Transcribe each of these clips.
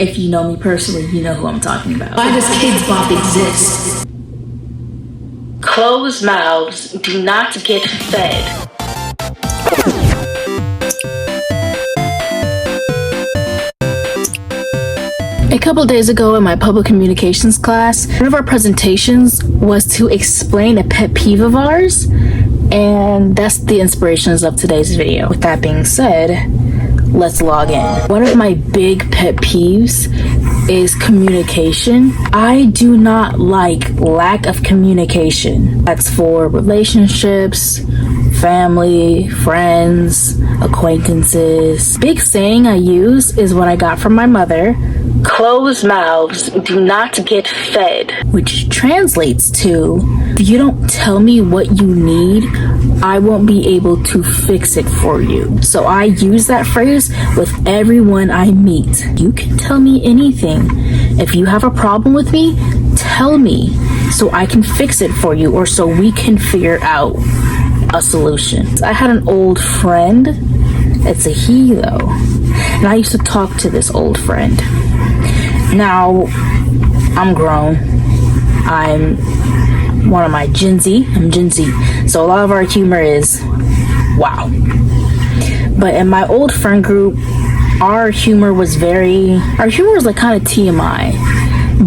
If you know me personally, you know who I'm talking about. Why does Kids Bop exist? Closed mouths do not get fed. A couple days ago in my public communications class, one of our presentations was to explain a pet peeve of ours, and that's the inspirations of today's video. With that being said, let's log in. One of my big pet peeves is communication. I do not like lack of communication. That's for relationships, family, friends, acquaintances. Big saying I use is what I got from my mother: closed mouths do not get fed, which translates to, if you don't tell me what you need, I won't be able to fix it for you. So I use that phrase with everyone I meet. You can tell me anything. If you have a problem with me, tell me so I can fix it for you, or so we can figure out a solution. I had an old friend. It's a he though. And I used to talk to this old friend. Now, I'm grown. I'm one of my Gen Z. I'm Gen Z. So a lot of our humor is wow. But in my old friend group, our humor was like kind of TMI.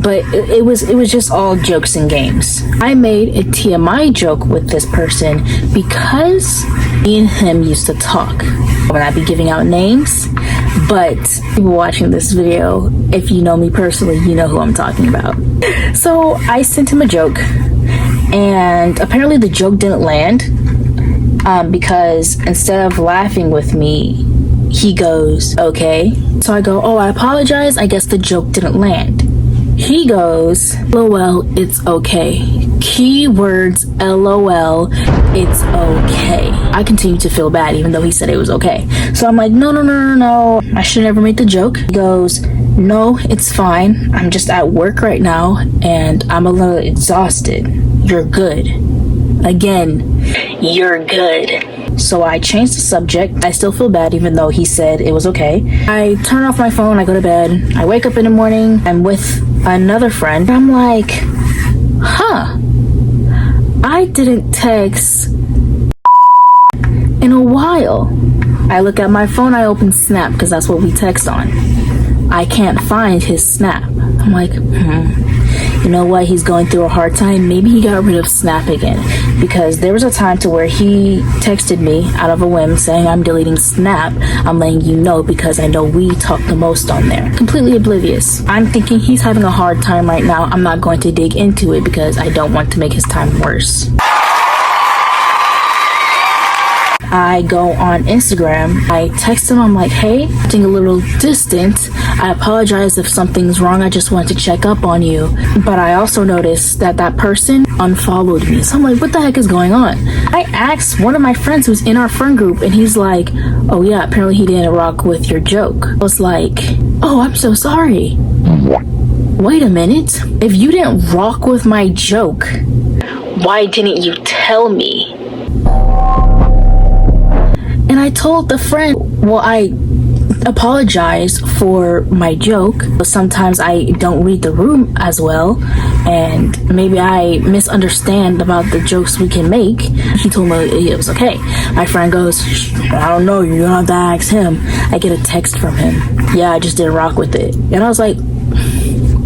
But it was just all jokes and games. I made a TMI joke with this person because me and him used to talk. I would not be giving out names, but people watching this video, if you know me personally, you know who I'm talking about. So I sent him a joke, and apparently the joke didn't land because instead of laughing with me, he goes, okay. So I go, oh, I apologize. I guess the joke didn't land. He goes, LOL, it's okay. Keywords, LOL, it's okay. I continue to feel bad even though he said it was okay. So I'm like, no. I should never make the joke. He goes, no, it's fine. I'm just at work right now and I'm a little exhausted. You're good. Again, you're good. So I changed the subject. I still feel bad even though he said it was okay. I turn off my phone, I go to bed. I wake up in the morning, I'm with another friend. I'm like, I didn't text in a while. I look at my phone, I open Snap because that's what we text on. I can't find his Snap. I'm like, you know what? He's going through a hard time. Maybe he got rid of Snap again, because there was a time to where he texted me out of a whim saying, I'm deleting Snap. I'm letting you know because I know we talk the most on there. Completely oblivious. I'm thinking he's having a hard time right now. I'm not going to dig into it because I don't want to make his time worse. I go on Instagram, I text him, I'm like, hey, getting a little distant. I apologize if something's wrong, I just wanted to check up on you. But I also noticed that person unfollowed me. So I'm like, what the heck is going on? I asked one of my friends who's in our friend group, and he's like, oh yeah, apparently he didn't rock with your joke. I was like, oh, I'm so sorry. Wait a minute. If you didn't rock with my joke, why didn't you tell me? And I told the friend, well, I apologize for my joke, but sometimes I don't read the room as well, and maybe I misunderstand about the jokes we can make. He told me it was okay. My friend goes, I don't know, you don't have to ask him. I get a text from him. Yeah, I just didn't rock with it. And I was like,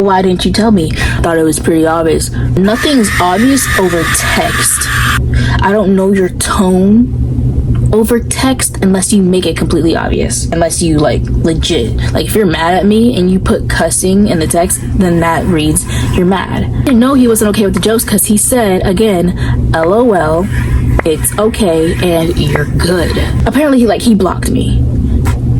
why didn't you tell me? I thought it was pretty obvious. Nothing's obvious over text. I don't know your tone over text unless you make it completely obvious, unless you like legit, like if you're mad at me and you put cussing in the text, then that reads you're mad. I didn't know he wasn't okay with the jokes because he said again, LOL, it's okay, and you're good. Apparently he blocked me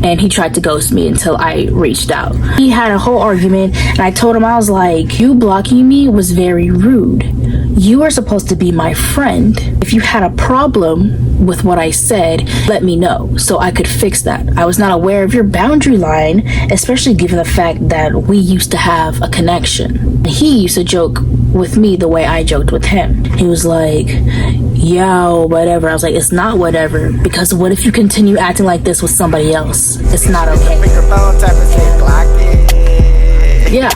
and he tried to ghost me until I reached out. He had a whole argument and I told him, I was like, you blocking me was very rude. You are supposed to be my friend. If you had a problem with what I said, let me know so I could fix that. I was not aware of your boundary line, especially given the fact that we used to have a connection. He used to joke with me the way I joked with him. He was like, yo, whatever. I was like, it's not whatever, because what if you continue acting like this with somebody else? It's not okay. Yeah.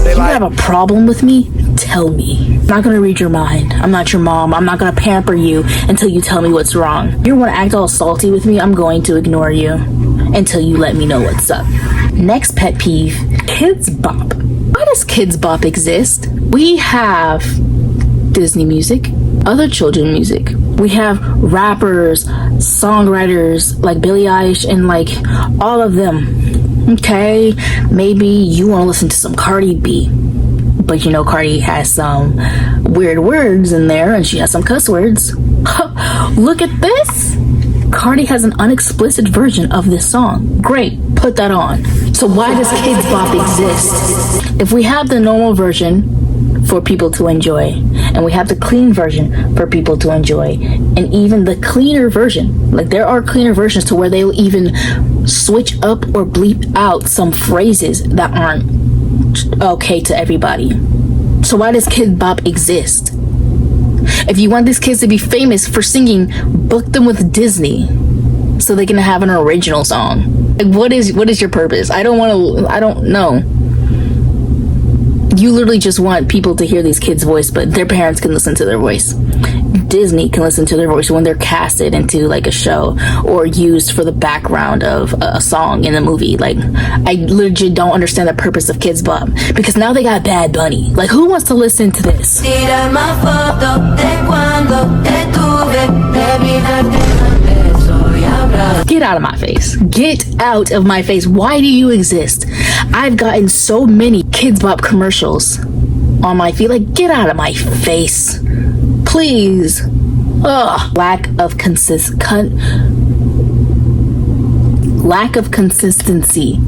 You have a problem with me? Tell me. I'm not gonna read your mind. I'm not your mom. I'm not gonna pamper you until you tell me what's wrong. You wanna act all salty with me? I'm going to ignore you until you let me know what's up. Next pet peeve, Kids Bop. Why does Kids Bop exist? We have Disney music, other children music. We have rappers, songwriters like Billie Eilish and like all of them. Okay, maybe you want to listen to some Cardi B, but you know Cardi has some weird words in there and she has some cuss words. Look at this. Cardi has an unexplicit version of this song. Great, put that on. So why does Kids Bop exist? If we have the normal version for people to enjoy, and we have the clean version for people to enjoy, and even the cleaner version, like there are cleaner versions to where they'll even switch up or bleep out some phrases that aren't okay to everybody. So why does Kids Bop exist? If you want these kids to be famous for singing, book them with Disney so they can have an original song. Like what is your purpose? I don't know. You literally just want people to hear these kids' voice, but their parents can listen to their voice. Disney can listen to their voice when they're casted into like a show or used for the background of a song in a movie. Like, I legit don't understand the purpose of Kids Bop because now they got Bad Bunny. Like, who wants to listen to this? Get out of my face. Get out of my face. Why do you exist? I've gotten so many Kids Bop commercials on my feed. Like, get out of my face. Please. Ugh. Lack of consistency.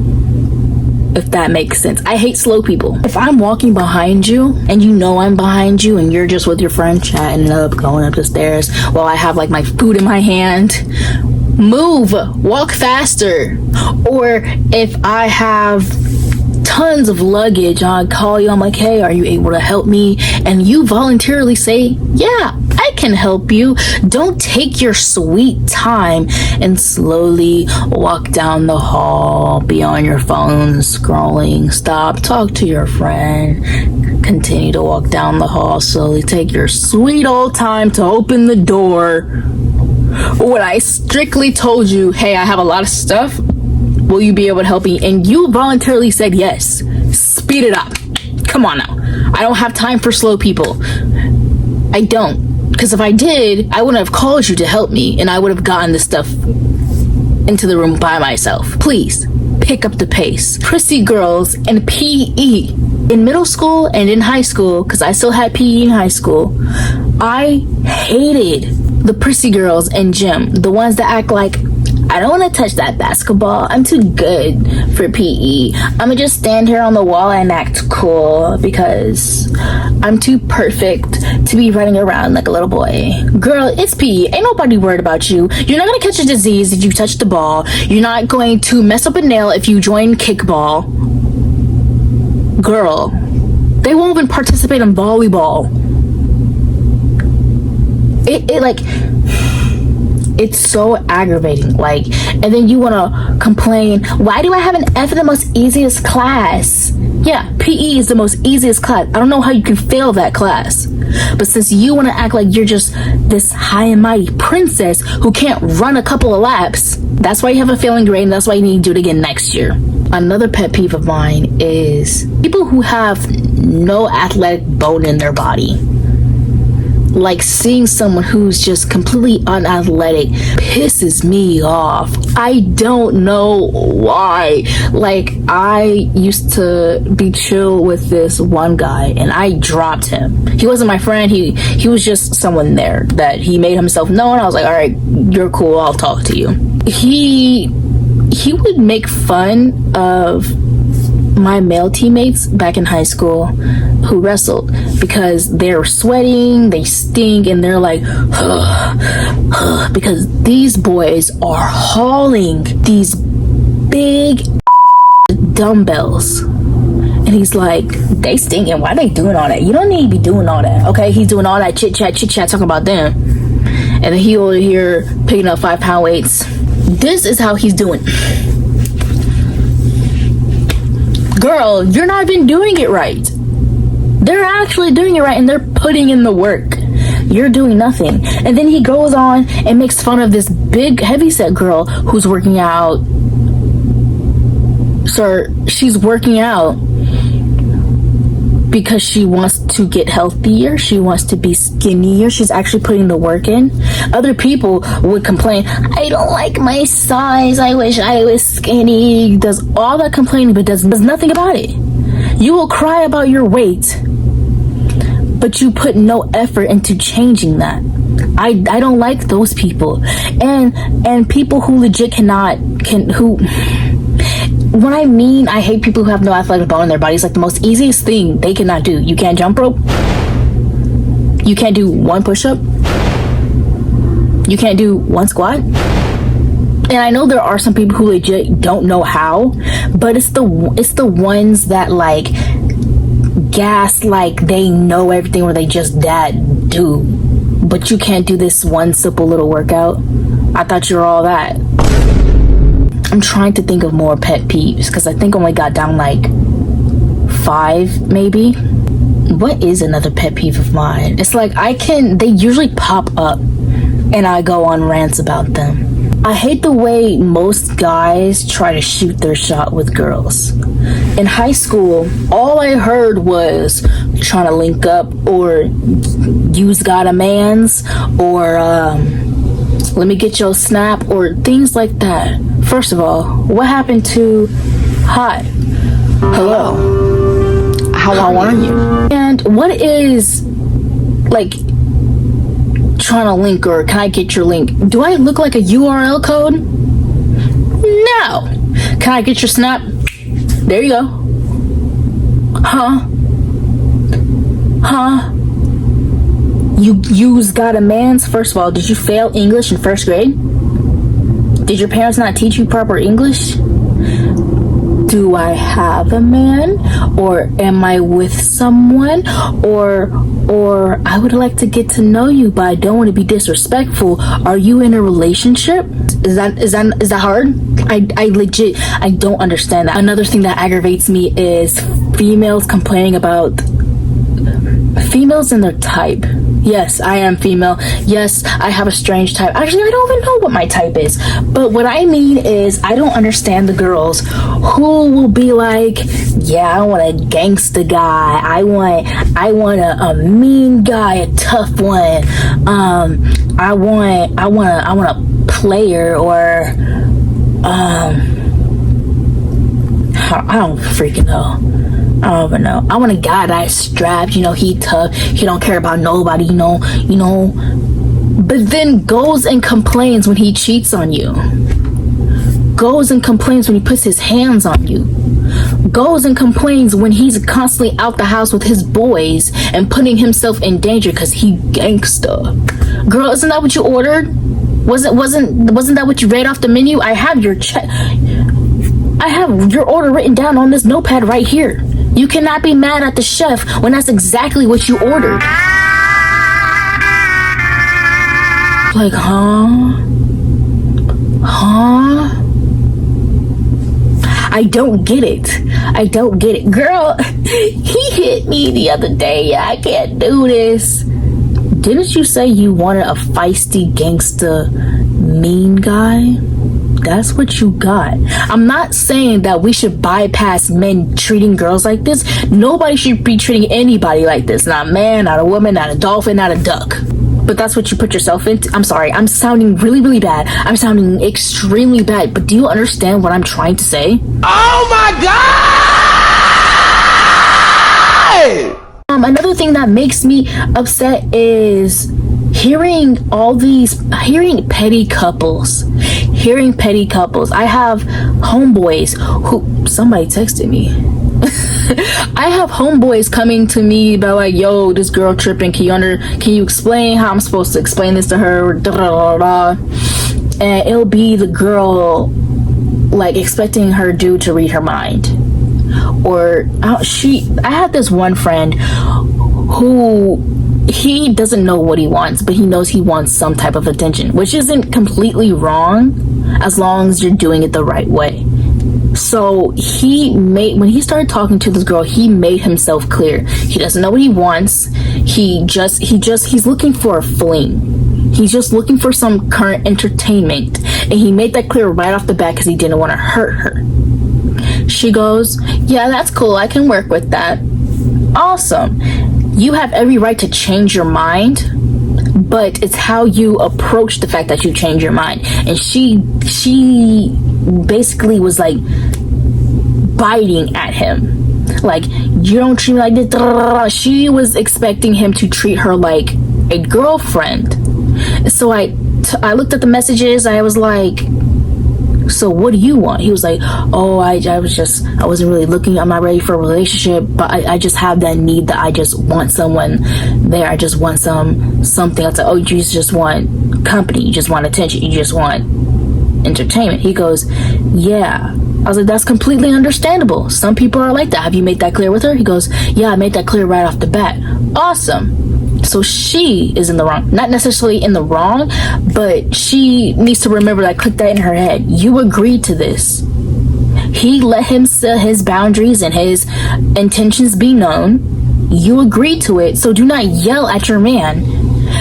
If that makes sense. I hate slow people. If I'm walking behind you and you know I'm behind you and you're just with your friend chatting it up, going up the stairs while I have like my food in my hand, move, walk faster. Or if I have tons of luggage, I'll call you, I'm like, hey, are you able to help me? And you voluntarily say, yeah, I can help you. Don't take your sweet time and slowly walk down the hall, be on your phone scrolling. Stop, talk to your friend, continue to walk down the hall slowly. Take your sweet old time to open the door. When I strictly told you, hey, I have a lot of stuff, will you be able to help me? And you voluntarily said yes. Speed it up. Come on now. I don't have time for slow people. I don't. Because if I did, I wouldn't have called you to help me and I would have gotten this stuff into the room by myself. Please, pick up the pace. Prissy girls and PE. In middle school and in high school, because I still had PE in high school, I hated the prissy girls in gym. The ones that act like, I don't want to touch that basketball. I'm too good for PE. I'm gonna just stand here on the wall and act cool because I'm too perfect to be running around like a little boy. Girl, it's PE. Ain't nobody worried about you. You're not gonna catch a disease if you touch the ball. You're not going to mess up a nail if you join kickball. Girl, they won't even participate in volleyball. It's so aggravating. Like, and then you want to complain, why do I have an F in the most easiest class? Yeah, PE is the most easiest class. I don't know how you can fail that class. But since you want to act like you're just this high and mighty princess who can't run a couple of laps, that's why you have a failing grade and that's why you need to do it again next year. Another pet peeve of mine is people who have no athletic bone in their body. Like, seeing someone who's just completely unathletic pisses me off. I don't know why. Like, I used to be chill with this one guy and I dropped him. He wasn't my friend. He was just someone there that he made himself known. I was like, all right, you're cool. I'll talk to you. He would make fun of my male teammates back in high school who wrestled because they're sweating, they stink, and they're like, because these boys are hauling these big dumbbells. And he's like, they stinking. Why are they doing all that? You don't need to be doing all that. Okay, he's doing all that chit chat talking about them. And then he over here picking up 5-pound weights. This is how he's doing. girl, you're not even doing it right. They're actually doing it right, and they're putting in the work. You're doing nothing. And then he goes on and makes fun of this big heavyset girl who's working out. Sir, she's working out because she wants to get healthier. She wants to be skinnier. She's actually putting the work in. Other people would complain, I don't like my size. I wish I was skinny. Does all that complaining, but does nothing about it. You will cry about your weight, but you put no effort into changing that. I don't like those people. And people who legit when I mean I hate people who have no athletic bone in their bodies, like the most easiest thing they cannot do. You can't jump rope. You can't do one push-up. You can't do one squat. And I know there are some people who legit don't know how, but it's the ones that like gas like they know everything or they just that do. But you can't do this one simple little workout. I thought you were all that. I'm trying to think of more pet peeves because I think I only got down like 5 maybe. What is another pet peeve of mine? It's like they usually pop up and I go on rants about them. I hate the way most guys try to shoot their shot with girls. In high school, all I heard was trying to link up or you's got a man's or let me get your snap or things like that. First of all, what happened to hi, hello, how are you? And what is like trying to link or can I get your link? Do I look like a URL code? No. Can I get your snap? There you go. Huh? You's got a man's. First of all, did you fail English in 1st grade? Did your parents not teach you proper English? Do I have a man? Or am I with someone? Or I would like to get to know you, but I don't want to be disrespectful. Are you in a relationship? Is that hard? I legit, I don't understand that. Another thing that aggravates me is females complaining about females and their type. Yes, I am female. Yes, I have a strange type. Actually, I don't even know what my type is. But what I mean is I don't understand the girls who will be like, yeah, I want a gangster guy. I want a mean guy, a tough one. I want a player or I don't freaking know. I don't even know. I want a guy that's strapped, he tough, he don't care about nobody, but then goes and complains when he cheats on you. Goes and complains when he puts his hands on you. Goes and complains when he's constantly out the house with his boys and putting himself in danger because he gangsta. Girl, isn't that what you ordered? Wasn't that what you read off the menu? I have your order written down on this notepad right here. You cannot be mad at the chef when that's exactly what you ordered. Like, huh? I don't get it. Girl, he hit me the other day. I can't do this. Didn't you say you wanted a feisty gangster mean guy? That's what you got. I'm not saying that we should bypass men treating girls like this. Nobody should be treating anybody like this. Not a man, not a woman, not a dolphin, not a duck. But that's what you put yourself into. I'm sorry. I'm sounding really, really bad. I'm sounding extremely bad. But do you understand what I'm trying to say? Oh my God! Another thing that makes me upset is hearing petty couples. I have homeboys who, somebody texted me. I have homeboys coming to me about like, yo, this girl tripping. Can you explain how I'm supposed to explain this to her? And it'll be the girl like expecting her dude to read her mind. Or I had this one friend who he doesn't know what he wants, but he knows he wants some type of attention, which isn't completely wrong as long as you're doing it the right way. So when he started talking to this girl, he made himself clear. He doesn't know what he wants. He's looking for a fling. He's just looking for some current entertainment. And he made that clear right off the bat because he didn't want to hurt her. She goes, yeah, that's cool. I can work with that. Awesome. You have every right to change your mind, but it's how you approach the fact that you change your mind. And she basically was like biting at him, like, you don't treat me like this. She was expecting him to treat her like a girlfriend. So I looked at the messages. I was like, so what do you want? He was like, oh, I wasn't really looking, I'm not ready for a relationship, but I just have that need that I just want someone there. I just want something. I was like, oh, you just want company, you just want attention, you just want entertainment. He goes, yeah. I was like, that's completely understandable. Some people are like that. Have you made that clear with her? He goes, yeah, I made that clear right off the bat. Awesome. So she is in the wrong. Not necessarily in the wrong, but she needs to remember that, click that in her head. You agreed to this. He let him set his boundaries and his intentions be known. You agreed to it, so do not yell at your man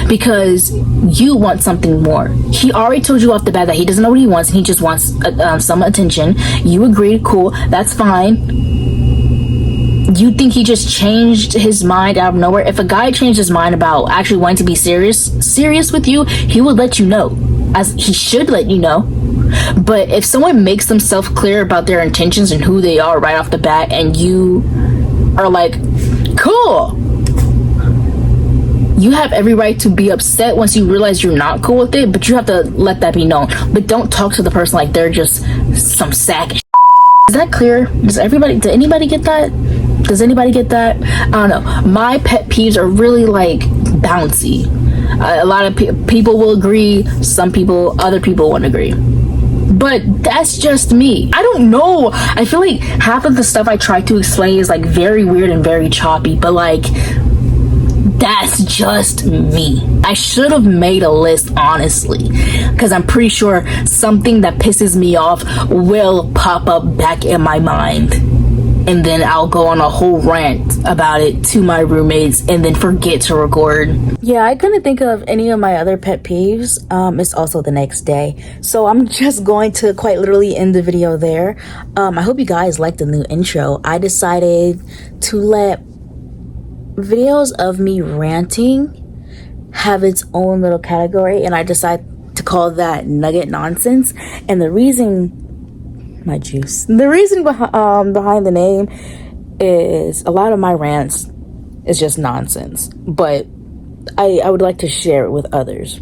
because you want something more. He already told you off the bat that he doesn't know what he wants and he just wants some attention. You agreed, cool, that's fine. You think he just changed his mind out of nowhere? If a guy changed his mind about actually wanting to be serious with you, he would let you know, as he should let you know. But if someone makes themselves clear about their intentions and who they are right off the bat, and you are like, cool, you have every right to be upset once you realize you're not cool with it, but you have to let that be known. But don't talk to the person like they're just some sack. Is that clear? Did anybody get that? Does anybody get that? I don't know. My pet peeves are really like bouncy. A lot of people will agree. Other people won't agree. But that's just me. I don't know. I feel like half of the stuff I try to explain is like very weird and very choppy. But like, that's just me. I should have made a list, honestly, because I'm pretty sure something that pisses me off will pop up back in my mind. And then I'll go on a whole rant about it to my roommates and then forget to record. Yeah, I couldn't think of any of my other pet peeves. It's also the next day. So I'm just going to quite literally end the video there. I hope you guys liked the new intro. I decided to let videos of me ranting have its own little category, and I decided to call that Nugget Nonsense. And the reason behind the name is a lot of my rants is just nonsense, but I would like to share it with others.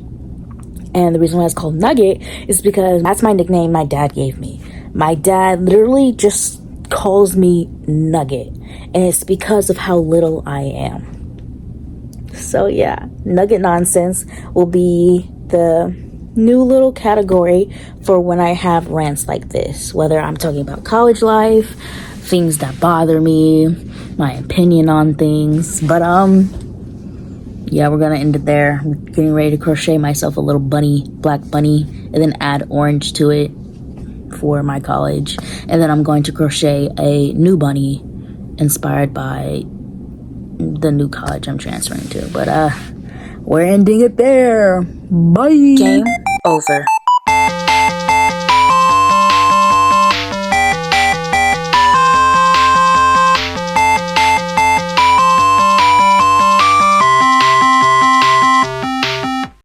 And the reason why it's called Nugget is because that's my nickname my dad gave me. My dad literally just calls me Nugget, and it's because of how little I am. So yeah, Nugget Nonsense will be the new little category for when I have rants like this, whether I'm talking about college life, things that bother me, my opinion on things. But yeah, we're gonna end it there. I'm getting ready to crochet myself a little black bunny, and then add orange to it for my college. And then I'm going to crochet a new bunny inspired by the new college I'm transferring to. But we're ending it there. Bye. Game over.